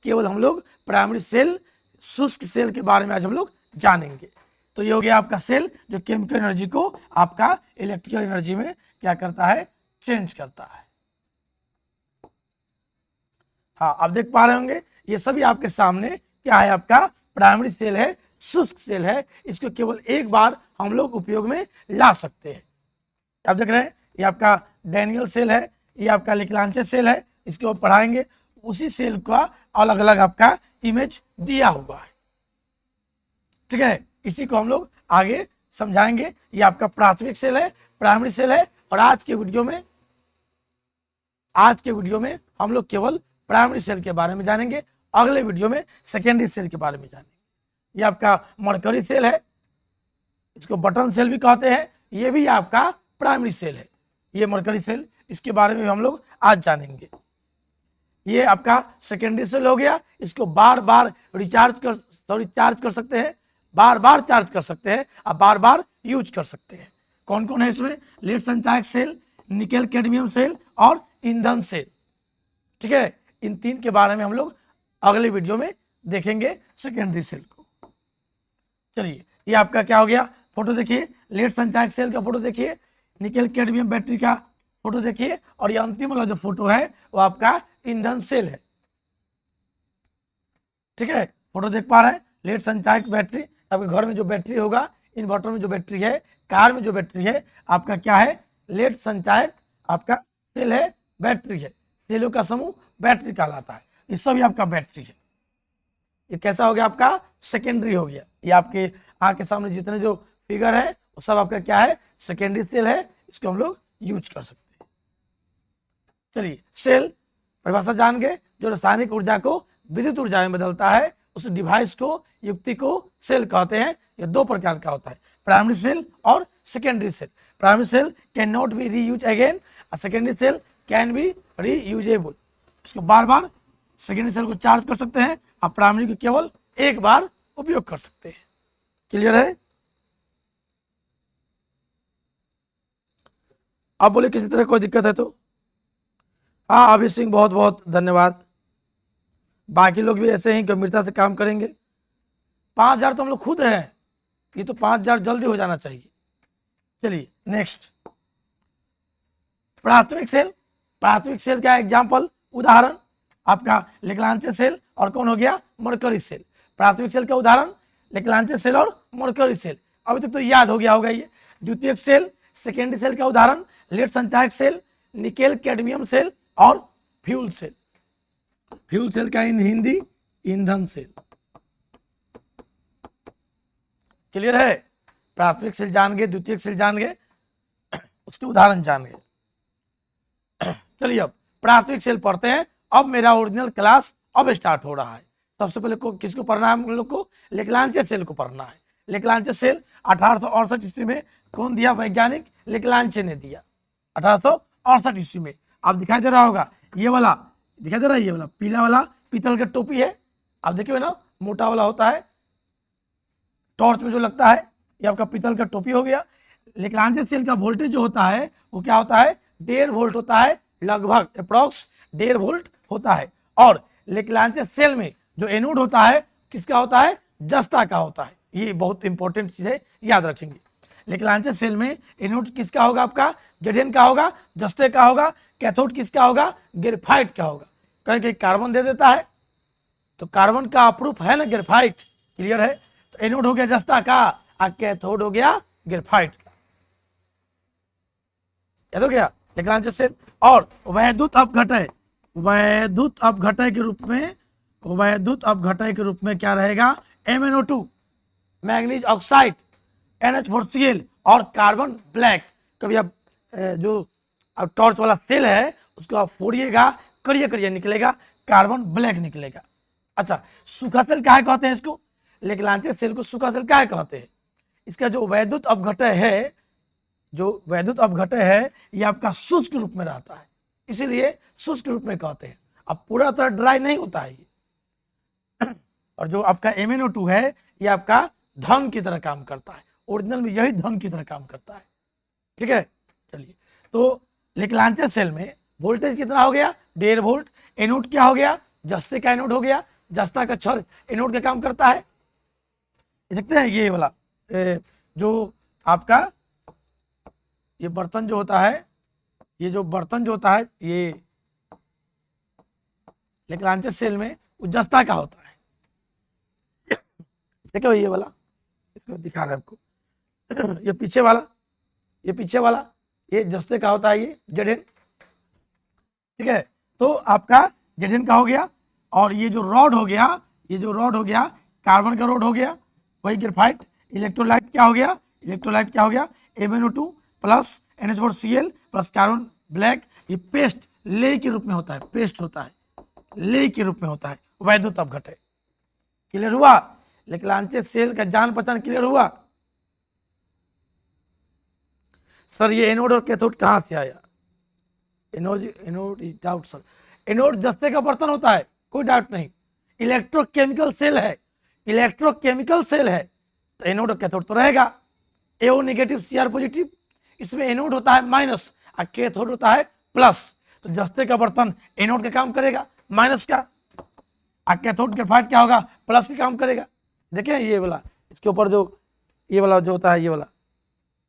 केवल हम लोग प्राइमरी सेल, शुष्क सेल के बारे में आज हम लोग जानेंगे। तो ये हो गया आपका सेल जो केमिकल एनर्जी को आपका इलेक्ट्रिकल एनर्जी में क्या करता है, चेंज करता है। हाँ, आप देख पा रहे होंगे ये सभी आपके सामने क्या है, आपका प्राइमरी सेल है, शुष्क सेल है। इसको केवल एक बार हम लोग उपयोग में ला सकते हैं। आप देख रहे हैं ये आपका डैनियल सेल है, ये आपका लेक्लांचे सेल है। इसको पढ़ाएंगे, उसी सेल का अलग अलग आपका इमेज दिया हुआ है। ठीक है, इसी को हम लोग आगे समझाएंगे। ये आपका प्राथमिक सेल है, प्राइमरी सेल है। और आज के वीडियो में हम लोग केवल प्राइमरी सेल के बारे में जानेंगे। अगले वीडियो में सेकेंडरी सेल के बारे में जानेंगे। ये आपका मरकरी सेल है, इसको बटन सेल भी कहते हैं। ये भी आपका प्राइमरी सेल है, ये मरकरी सेल, इसके बारे में हम लोग आज जानेंगे। ये आपका सेकेंडरी सेल हो गया। इसको बार बार चार्ज कर सकते हैं, बार बार चार्ज कर सकते हैं और बार बार यूज कर सकते हैं। कौन कौन है इसमें, लेड संचायक सेल, निकेल कैडमियम सेल और ईंधन सेल। ठीक है, इन तीन के बारे में हम लोग अगले वीडियो में देखेंगे सेकेंडरी सेल को। चलिए, ये आपका क्या हो गया, फोटो देखिए, लेड संचायक सेल का फोटो देखिए, निकेल कैडमियम बैटरी का फोटो देखिए, और ये अंतिम वाला जो फोटो है वो आपका ईंधन सेल है। ठीक है, फोटो देख पा रहे हैं, लेड संचायक बैटरी। आपके घर में जो बैटरी होगा, इन्वर्टर में जो बैटरी है, कार में जो बैटरी है, आपका क्या है, लेड संचायक आपका सेल है, बैटरी है। सेलों का समूह बैटरी कहलाता है। ये सभी आपका बैटरी है। ये कैसा हो गया, आपका सेकेंडरी हो गया। ये आपके आंख के सामने जितने जो फिगर है वो सब आपका क्या है, सेकेंडरी सेल है। इसको हम लोग यूज कर सकते हैं। चलिए, सेल परिभाषा जान गए, जो रासायनिक ऊर्जा को विद्युत ऊर्जा में बदलता है, उस डिवाइस को, युक्ति को सेल कहते हैं। ये दो प्रकार का होता है, प्राइमरी सेल और secondary cell. Primary cell can not be reuse again, secondary cell can be reusable. इसको बार बार सेकेंडरी सेल को चार्ज कर सकते हैं, आप प्राइमरी को केवल एक बार उपयोग कर सकते हैं। क्लियर है? आप बोले किसी तरह कोई दिक्कत है तो? हाँ, अभी सिंह बहुत बहुत धन्यवाद। बाकी लोग भी ऐसे ही गंभीरता से काम करेंगे। 5000 तो हम लोग खुद हैं, ये तो 5000 जल्दी हो जाना चाहिए। चलिए नेक्स्ट, प्राथमिक सेल। प्राथमिक सेल का एग्जाम्पल, उदाहरण आपका लेक्लांचे सेल और कौन हो गया, मरकरी सेल। प्राथमिक सेल का उदाहरण लेक्लांचे सेल और मरकरी सेल। अभी तक तो याद हो गया होगा ये। द्वितीयक सेल, सेकेंडरी सेल का उदाहरण लेड संचायक सेल, निकेल कैडमियम सेल और फ्यूल सेल। फ्यूल सेल का इन हिंदी ईंधन सेल। क्लियर है? प्राथमिक सेल जान गए, द्वितीयक सेल जान गए, उसके उदाहरण जान गए। चलिए अब प्राथमिक सेल पढ़ते हैं। अब मेरा ओरिजिनल क्लास अब स्टार्ट हो रहा है। सबसे पहले किसको पढ़ना है हम लोग को, लेक्लांचे सेल को पढ़ना है। लेक्लांचे सेल 1868 ईस्वी में कौन दिया, वैज्ञानिक लेक्लांचे ने दिया 1868 ईस्वी में। आप दिखाई दे रहा होगा, ये वाला दिखाई दे रहा है, ये वाला पीला वाला पीतल का टोपी है। आप देखिए ना, मोटा वाला होता है, टॉर्च में जो लगता है, ये आपका पीतल का टोपी हो गया। लेक्लांचे सेल का वोल्टेज जो होता है वो क्या होता है, 1.5 वोल्ट होता है, लगभग अप्रॉक्स 1.5 वोल्ट होता है। और लेक्लांचे सेल में जो एनोड होता है किसका होता है, जस्ता का होता है। ये बहुत इंपॉर्टेंट चीज है, याद रखेंगे। लेक्लांचे सेल में एनोड किसका होगा, आपका जेडेन का होगा, जस्ते का होगा। कैथोड किसका होगा, ग्रेफाइट का होगा। कहीं कहीं कार्बन दे देता है, तो कार्बन का अप्रूफ है ना ग्रेफाइट। क्लियर है? तो एनोड हो गया जस्ता का और कैथोड हो गया ग्रेफाइट का। याद हो गया लेक्लांचे सेल। और वैद्युत अपघटय, वैद्युत अपघटय के रूप में, वैद्युत अपघटय के रूप में क्या रहेगा, MnO2, मैग्नीज ऑक्साइड, NH4Cl और कार्बन ब्लैक। कभी आप जो अब टॉर्च वाला सेल है उसको आप फोड़िएगा, करिए करिए निकलेगा कार्बन ब्लैक निकलेगा। अच्छा, सूखा सेल क्या कहते हैं इसको, लेक्लांचे सेल को सूखा सेल क्या कहते हैं। इसका जो वैद्युत अपघटय है, जो वैद्युत अपघटय है, ये आपका शुष्क रूप में रहता है, इसीलिए शुष्क रूप में कहते हैं। अब पूरा तरह ड्राई नहीं होता है ये। और जो आपका MnO2 है ये आपका धन की तरह काम करता है, ओरिजिनल में यही धन की तरह काम करता है। ठीक है, चलिए, तो लेक्लांचे सेल में वोल्टेज कितना हो गया, 1.5 वोल्ट। एनोड क्या हो गया, जस्ते का एनोड हो गया, जस्ता का क्षर एनोड का काम करता है। ये देखते हैं ये वाला जो आपका ये बर्तन जो होता है, ये जो बर्तन जो होता है ये लेग्रांजे सेल में वो जस्ता का होता है। देखो ये वाला, इसको दिखा रहा है आपको, ये पीछे वाला, ये पीछे वाला ये जस्ते का होता है, ये जेडेन, ठीक है। तो आपका जेडेन का हो गया, और ये जो रॉड हो गया, ये जो रॉड हो गया कार्बन का रॉड हो गया, वही ग्रेफाइट। इलेक्ट्रोलाइट क्या हो गया, इलेक्ट्रोलाइट क्या हो गया, MnO2 plus NH4Cl plus carbon black. ये पेस्ट ले के रूप में होता है, पेस्ट होता है, ले के रूप में होता है, वैद्युत अपघटय। क्लियर हुआ? लेक्लांचे सेल का जान पहचान क्लियर हुआ? सर ये एनोड और कैथोड कहां से आया? Anode is doubt sir, anode जस्ते का बर्तन होता है, कोई डाउट नहीं। इलेक्ट्रोकेमिकल सेल है, इलेक्ट्रोकेमिकल सेल है तो एनोड और कैथोड तो रहेगा। एओ नेगेटिव Cr पॉजिटिव, इसमें एनोड होता है माइनस और कैथोड होता है प्लस। तो जस्ते का बर्तन एनोड का काम करेगा माइनस का, और कैथोड ग्रेफाइट क्या होगा, प्लस का काम करेगा। देखें ये वाला, इसके ऊपर जो ये वाला जो होता है, ये वाला,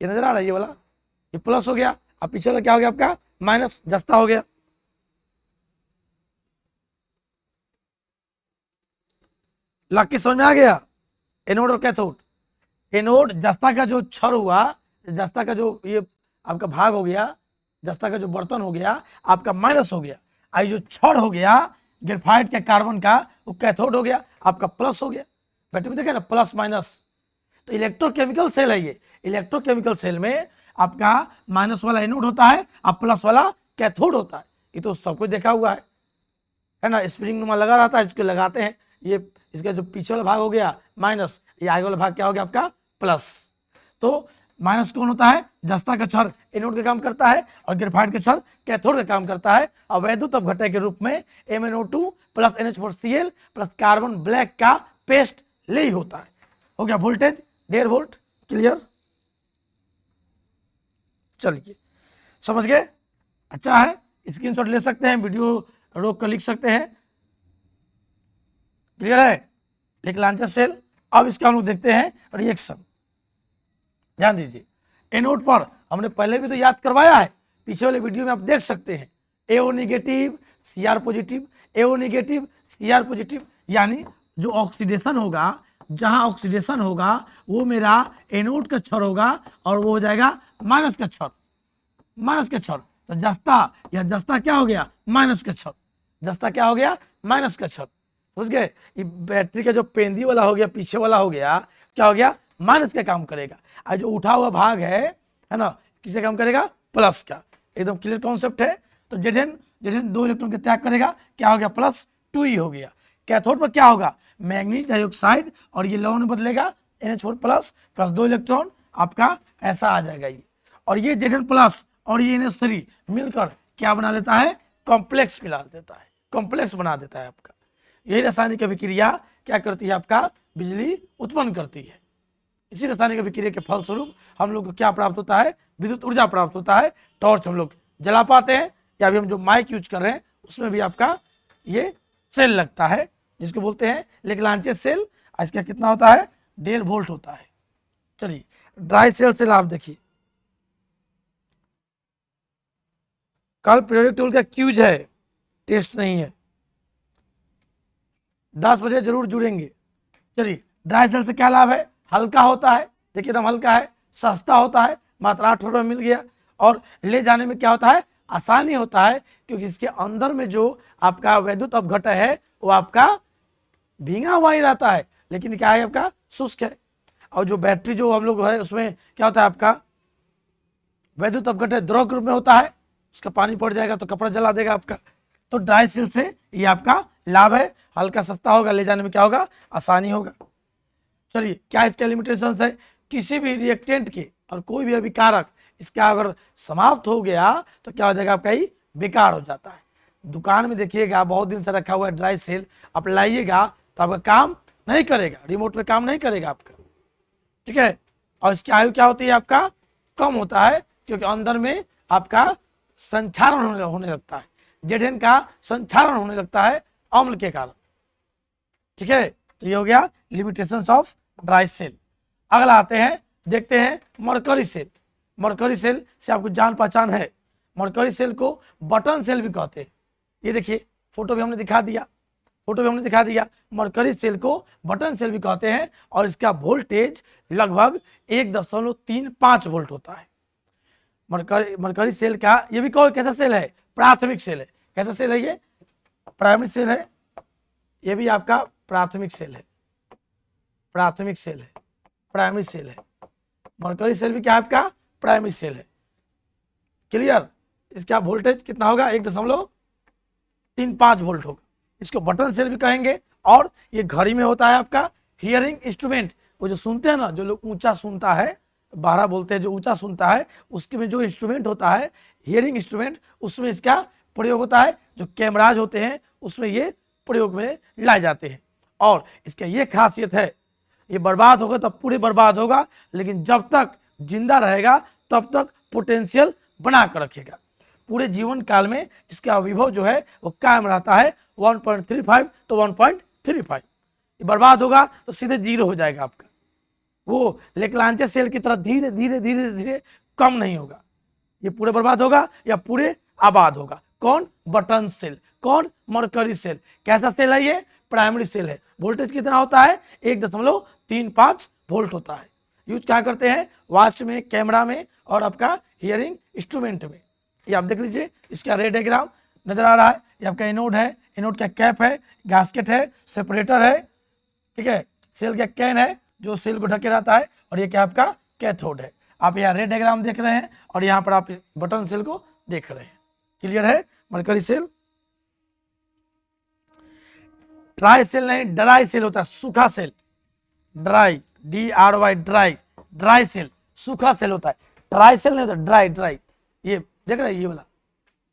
ये नजर आ रहा है, ये वाला ये प्लस हो गया, और पीछे वाला क्या हो गया आपका माइनस, जस्ता हो गया। लाके समझ में आ गया? एनोड और कैथोड, एनोड जस्ता का जो क्षर हुआ, जस्ता का जो ये आपका भाग हो गया, जस्ता का जो बर्तन हो गया आपका माइनस हो गया, आई जो क्षर हो गया ग्रेफाइट के कार्बन का वो कैथोड हो गया, आपका प्लस हो गया। बैटरी में देखे ना प्लस माइनस। तो इलेक्ट्रोकेमिकल सेल है ये, इलेक्ट्रोकेमिकल सेल में आपका माइनस वाला एनोड होता है और प्लस वाला कैथोड होता है। ये तो सब कुछ देखा हुआ है ना, स्प्रिंग नुमा लगा रहता है, इसको लगाते हैं, ये इसका जो पीछे वाला भाग हो गया माइनस, ये आगे वाला भाग क्या हो गया आपका प्लस। तो माइनस कौन होता है, जस्ता का क्षर एनोड का काम करता है, और ग्रेफाइट का क्षर कैथोड का काम करता है। और वैद्युत अपघटय के रूप में MnO2 plus NH4Cl plus carbon black का पेस्ट ले होता है। हो गया वोल्टेज 1.5 वोल्ट। क्लियर? चलिए समझ गए? अच्छा है, स्क्रीनशॉट ले सकते हैं, वीडियो रोक कर लिख सकते हैं। क्लियर है? लेक्लांचे सेल। अब इसका हम लोग देखते हैं रिएक्शन। ध्यान दीजिए, एनोड पर हमने पहले भी तो याद करवाया है, पीछे वाले वीडियो में आप देख सकते हैं, एओ नेगेटिव Cr पॉजिटिव, एओ नेगेटिव Cr पॉजिटिव, यानी जो ऑक्सीडेशन होगा, जहां ऑक्सीडेशन होगा वो मेरा एनोड का क्षर होगा और वो हो जाएगा माइनस का क्षर, माइनस का क्षर। तो जस्ता या जस्ता क्या हो गया, माइनस का क्षर, जस्ता क्या हो गया, माइनस का क्षर। समझ गए? ये बैटरी का जो पेंदी वाला हो गया, पीछे वाला हो गया, क्या हो गया, माइनस का काम करेगा, और जो उठा हुआ भाग है ना, किसका काम करेगा, प्लस का। एकदम क्लियर कॉन्सेप्ट है। तो जेडेन 2 इलेक्ट्रॉन के त्याग करेगा, क्या हो गया, +2 ही हो गया। कैथोड पर क्या होगा, मैग्नीज डाइऑक्साइड, और ये लवण में बदलेगा NH4 प्लस 2 इलेक्ट्रॉन आपका ऐसा आ जाएगा ये। और ये जेडेन प्लस और ये NH3 मिलकर क्या बना लेता है, कॉम्प्लेक्स मिला देता है, कॉम्प्लेक्स बना देता है आपका। यही रासायनिक अभिक्रिया क्या करती है, आपका बिजली उत्पन्न करती है। इसी रासायनिक अभिक्रिया के फलस्वरूप हम लोग को क्या प्राप्त होता है, विद्युत ऊर्जा प्राप्त होता है। टॉर्च हम लोग जला पाते हैं, या अभी हम जो माइक यूज कर रहे हैं उसमें भी आपका ये सेल लगता है, जिसको बोलते हैं लेग्लांचे सेल। इसका कितना होता है, 1.5 वोल्ट होता है। चलिए ड्राई सेल से लाभ देखिए। कल पीरियोडिक टेबल का क्यूज है, टेस्ट नहीं है, 10 बजे जरूर जुड़ेंगे। चलिए ड्राई सेल से क्या लाभ है, हल्का होता है, देखिए एकदम हल्का है, सस्ता होता है, मात्र 8 रुपये में मिल गया, और ले जाने में क्या होता है, आसानी होता है, क्योंकि इसके अंदर में जो आपका वैद्युत अपघटय है वो आपका भींगा हुआ ही रहता है, लेकिन क्या है आपका शुष्क है। और जो बैटरी जो हम लोग है उसमें क्या होता है, आपका वैद्युत अपघटय द्रव के रूप में होता है, उसका पानी पड़ जाएगा तो कपड़ा जला देगा आपका। तो ड्राई सेल से ये आपका लाभ है, हल्का सस्ता होगा, ले जाने में क्या होगा, आसानी होगा। चलिए क्या इसके लिमिटेशंस है, किसी भी रिएक्टेंट के और कोई भी अभिकारक इसका अगर समाप्त हो गया तो क्या हो जाएगा, आपका ही बेकार हो जाता है। दुकान में देखिएगा बहुत दिन से रखा हुआ है ड्राई सेल, आप लाइएगा तो आपका काम नहीं करेगा, रिमोट में काम नहीं करेगा आपका, ठीक है। और इसकी आयु क्या होती है, आपका कम होता है, क्योंकि अंदर में आपका संक्षारण होने लगता है, जेडेन का संक्षारण होने लगता है अम्ल के कारण। ठीक है, तो ये हो गया लिमिटेशंस ऑफ ड्राई सेल। अगला आते हैं, देखते हैं मरकरी सेल। मरकरी सेल से आपको जान पहचान है। मरकरी सेल को बटन सेल भी कहते हैं। ये देखिए फोटो भी हमने दिखा दिया, मरकरी सेल को बटन सेल भी कहते हैं और इसका वोल्टेज लगभग 1.35 वोल्ट होता है। मरकरी सेल का ये भी कहो कैसा सेल है, प्राथमिक सेल है। कैसा सेल है ये, प्राइमरी सेल है। ये भी आपका प्राथमिक सेल है, प्राइमरी सेल है। मरकरी सेल भी क्या है आपका, प्राइमरी सेल है। क्लियर, इसका वोल्टेज कितना होगा, 1.35 वोल्ट होगा। इसको बटन सेल भी कहेंगे। और ये घड़ी में होता है आपका हियरिंग इंस्ट्रूमेंट। वो जो सुनते हैं ना, जो लोग ऊंचा सुनता है, 12 बोलते हैं, जो ऊंचा सुनता है, उसके में जो इंस्ट्रूमेंट होता है हियरिंग इंस्ट्रूमेंट, उसमें इसका प्रयोग होता है। जो कैमराज होते हैं उसमें ये प्रयोग में लाए जाते हैं। और इसका ये खासियत है, ये बर्बाद होगा तब पूरे बर्बाद होगा, लेकिन जब तक जिंदा रहेगा तब तक पोटेंशियल बना कर रखेगा। पूरे जीवन काल में इसका विभव जो है वो कायम रहता है 1.35 तो 1.35। ये बर्बाद होगा तो सीधे 0 हो जाएगा आपका। वो लेक्लांचे सेल की तरह धीरे धीरे धीरे धीरे कम नहीं होगा। ये पूरे बर्बाद होगा या पूरे आबाद होगा। कौन, बटन सेल। कौन, मरकरी सेल। कैसा सेल है ये, प्राइमरी सेल है। वोल्टेज कितना होता है, 1.35 वोल्ट होता है। यूज क्या करते हैं, वॉच में, कैमरा में और आपका हियरिंग इंस्ट्रूमेंट में। ये आप देख लीजिए, इसका रे डायग्राम नजर आ रहा है। ये आपका एनोड है, एनोड का कैप है, गैस्केट है, सेपरेटर है, ठीक है। सेल का कैन है जो सेल को ढके रहता है, और ये क्या आपका कैथोड है। आप यहाँ रे डायग्राम देख रहे हैं और यहाँ पर आप बटन सेल को देख रहे हैं। क्लियर है, मरकरी सेल। ड्राई सेल नहीं, ड्राई सेल होता है, सूखा cell. Dry, DRY, dry cell, सूखा सेल होता है। ड्राई सेल नहीं होता, ड्राई। ये देख रहे हैं, ये वाला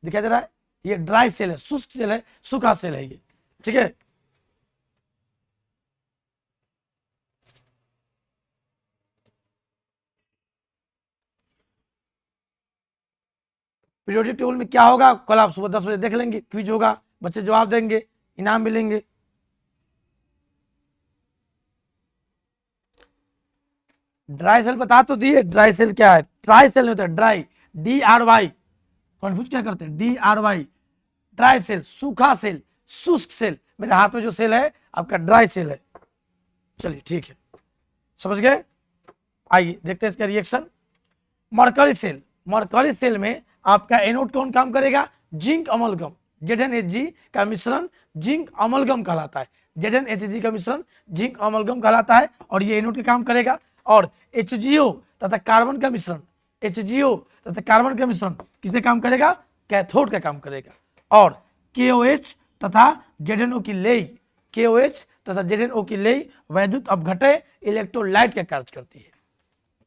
दिखाई दे रहा है, ये ड्राई सेल है, शुष्क सेल है, सूखा सेल है ये, ठीक है। पीरियोडिक टेबल में क्या होगा, कल आप सुबह 10 बजे देख लेंगे, क्विज होगा, बच्चे जवाब देंगे, इनाम मिलेंगे। ड्राई सेल बता तो दिए, ड्राई सेल क्या है। ड्राई सेल नहीं होता, ड्राई, DRY, कन्फ्यूज क्या करते हैं, DRY, ड्राई सेल, सूखा सेल, शुष्क सेल। मेरे हाथ में जो सेल है आपका ड्राई सेल है। चलिए ठीक है, समझ गए। आइए देखते हैं इसका reaction. Mercury cell, mercury cell में आपका एनोड कौन काम करेगा, जिंक अमलगम, ZnHg का मिश्रण जिंक अमलगम कहलाता है। ZnHg का मिश्रण जिंक अमलगम कहलाता है और ये एनोड का काम करेगा। और HgO तथा कार्बन का मिश्रण, HgO तथा कार्बन का मिश्रण किसने काम करेगा, कैथोड का काम करेगा। और KOH तथा ZnO की लेई, KOH तथा ZnO की लेई वैद्युत अपघटय इलेक्ट्रोलाइट का कार्य करती है।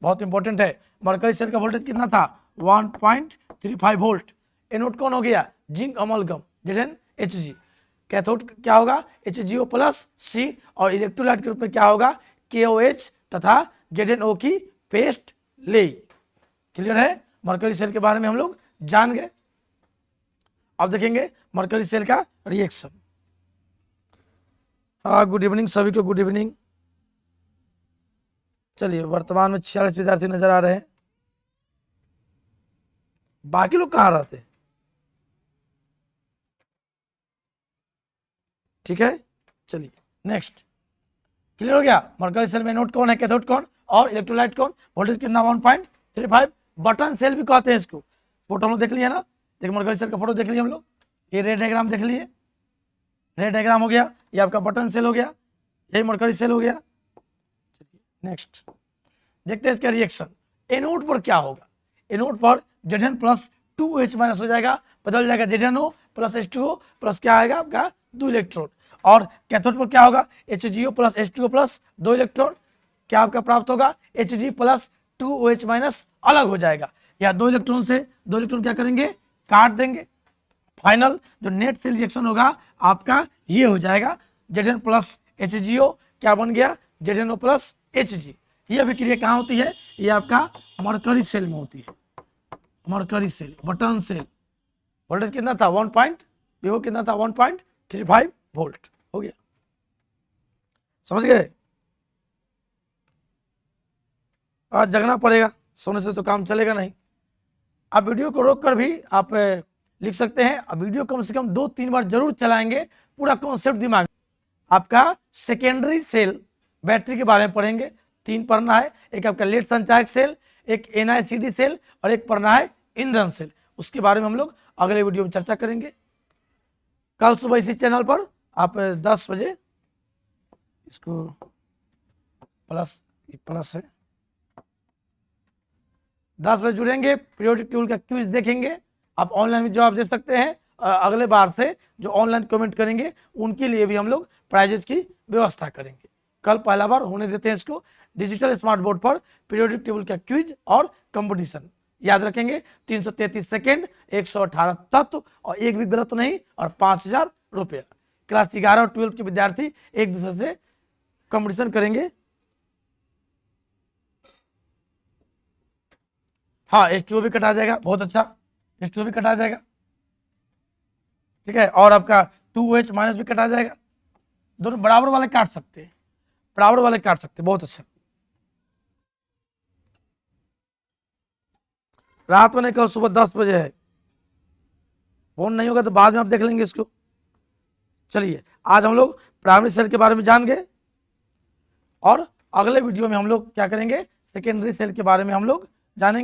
बहुत इंपॉर्टेंट है। मरकरी सेल का वोल्टेज कितना था, 1.35 वोल्ट। एनोड कौन हो गया, जिंक अमलगम, ZnHg। कैथोड क्या होगा, HgO प्लस C, और इलेक्ट्रोलाइट के रूप में क्या होगा, KOH तथा ZnO की पेस्ट ले। क्लियर है, मरकरी सेल के बारे में हम लोग जान गए। अब देखेंगे मरकरी सेल का रिएक्शन। हाँ, गुड इवनिंग सभी को, गुड इवनिंग। चलिए, वर्तमान में 46 विद्यार्थी नजर आ रहे हैं। बाकी लोग कहाँ रहते हैं, ठीक है। चलिए नेक्स्ट, क्लियर हो गया। मरकरी सेल में एनोड कौन है, कैथोड कौन, और इलेक्ट्रोलाइट कौन। वोल्टेज कितना, 1.35। बटन सेल भी कहते हैं इसको। फोटो हम लोग देख लिया ना, देखिए मरकरी सेल का फोटो देख लिया हम लोग। ये रे डायग्राम देख लिए, रे डायग्राम हो गया, ये आपका बटन सेल हो गया, यही मरकरी सेल हो गया। नेक्स्ट देखते हैं इसका रिएक्शन। एनोड पर क्या होगा, एनोड पर Zn प्लस 2H माइनस हो जाएगा, बदल जाएगा ZnO प्लस H2O प्लस क्या आएगा आपका 2 इलेक्ट्रॉन। और कैथोड पर क्या होगा, HgO plus H2O plus 2 electron, क्या आपका प्राप्त होगा, Hg प्लस 2OH माइनस अलग हो जाएगा, या 2 इलेक्ट्रॉन से 2 इलेक्ट्रॉन क्या करेंगे, काट देंगे। फाइनल जो नेट सेल रिएक्शन होगा आपका ये हो जाएगा, Zn प्लस HgO क्या बन गया, ZnO प्लस Hg। ये अभिक्रिया कहाँ होती है, ये आपका मरकरी सेल में होती है। Mercury cell, button cell. Voltage कितना था, 1.35 वोल्ट हो गया। समझ गए? आज जगना पड़ेगा, सोने से तो काम चलेगा नहीं। आप वीडियो को रोक कर भी आप लिख सकते हैं। अब वीडियो कम से कम 2-3 बार जरूर चलाएंगे, पूरा कॉन्सेप्ट दिमाग। आपका सेकेंडरी सेल बैटरी के बारे में पढ़ेंगे, 3 पढ़ना है। एक आपका लेड संचायक सेल, एक NICD सेल और एक पढ़ना है ईंधन सेल। उसके बारे में हम लोग अगले वीडियो में चर्चा करेंगे। कल सुबह इसी चैनल पर आप 10 बजे, इसको प्लस है, 10 बजे जुड़ेंगे, पीरियोडिक टेबल का क्विज देखेंगे। आप ऑनलाइन भी जवाब दे सकते हैं। अगले बार से जो ऑनलाइन कमेंट करेंगे उनके लिए भी हम लोग प्राइजेस की व्यवस्था करेंगे। कल पहला बार होने देते हैं इसको। डिजिटल स्मार्ट बोर्ड पर पीरियोडिक टेबल का क्विज और कंपटीशन याद रखेंगे। 333 सेकेंड, 118 तत्व और एक भी गलत नहीं, और 5000 रुपया। क्लास 11 और 12 के विद्यार्थी एक दूसरे से कंपटीशन करेंगे। हाँ, H2O भी कटा जाएगा, बहुत अच्छा, H2O भी कटा जाएगा, ठीक है। और आपका 2H माइनस भी कटा जाएगा। दोनों बराबर वाले काट सकते हैं, बराबर वाले काट सकते हैं, बहुत अच्छा। रात में नहीं, कल सुबह 10 बजे है। फोन नहीं होगा तो बाद में आप देख लेंगे इसको। चलिए, आज हम लोग प्राइमरी सेल के बारे में जान गए, और अगले वीडियो में हम लोग क्या करेंगे, सेकेंडरी सेल के बारे में हम लोग जानेंगे।